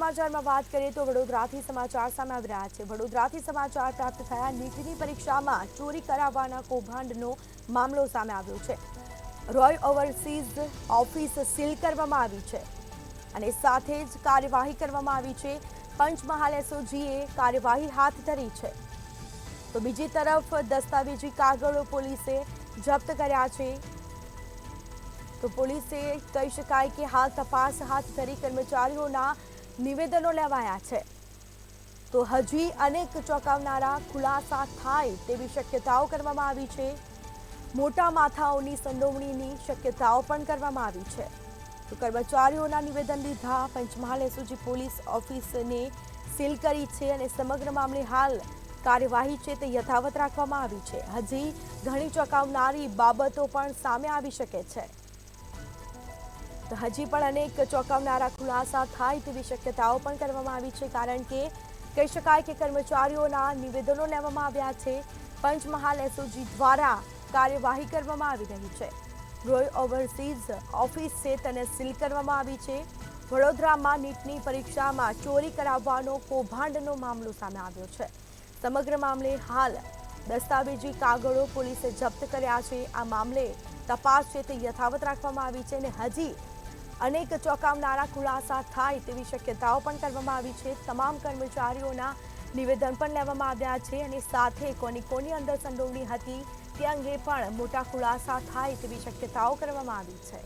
સમાચારમાં વાત કરીએ તો વડોદરાથી સમાચાર સામે આવી રહ્યા છે। વડોદરાથી સમાચાર પ્રાપ્ત થયા નીટની પરીક્ષામાં ચોરી કરાવવાના કૌભાંડનો મામલો સામે આવ્યો છે। રોય ઓવરસીઝ ઓફિસ સીલ કરવામાં આવી છે અને સાથે જ કાર્યવાહી કરવામાં આવી છે। પંચમહાલ એસઓજીએ કાર્યવાહી હાથ ધરી છે। તો બીજી તરફ દસ્તાવેજી કાગળો પોલીસે જપ્ત કર્યા છે। તો પોલીસે કહી શકાય કે હાલ તપાસ હાથ ધરી કર્મચારીઓના નિવેદનો લેવાયા છે। તો હજી અનેક ચોંકાવનારા ખુલાસા થાય તેવી શક્યતાઓ કરવામાં આવી છે। મોટા માથાઓની સંડોવણીની શક્યતાઓ પણ કરવામાં આવી છે। તો કર્મચારીઓના નિવેદન લીધા પંચમહાલ એસઓજી પોલીસ ઓફિસને સીલ કરી છે અને સમગ્ર મામલે હાલ કાર્યવાહી છે તે યથાવત રાખવામાં આવી છે। હજી ઘણી ચોંકાવનારી બાબતો પણ સામે આવી શકે છે। તો હજી પણ અનેક ચોંકાવનારા ખુલાસા થાય તેવી શક્યતાઓ પણ કરવામાં આવી છે, કારણ કે કહી શકાય કે કર્મચારીઓના નિવેદનો લેવામાં આવ્યા છે। પંચમહાલ એસઓજી દ્વારા કાર્યવાહી કરવામાં આવી રહી છે। રોય ઓવરસીઝ ઓફિસ છે તેને સીલ કરવામાં આવી છે। વડોદરામાં નીટની પરીક્ષામાં ચોરી કરાવવાનો કૌભાંડનો મામલો સામે આવ્યો છે। સમગ્ર મામલે હાલ દસ્તાવેજી કાગળો પોલીસે જપ્ત કર્યા છે। આ મામલે તપાસ છે તે યથાવત રાખવામાં આવી છે અને હજી અનેક ચોંકાવનારા ખુલાસા થાય તેવી શક્યતાઓ પણ કરવામાં આવી છે। તમામ કર્મચારીઓના નિવેદન પણ લેવામાં આવ્યા છે અને સાથે કોની અંદર સંડોવણી હતી તે અંગે પણ મોટા ખુલાસા થાય તેવી શક્યતાઓ કરવામાં આવી છે।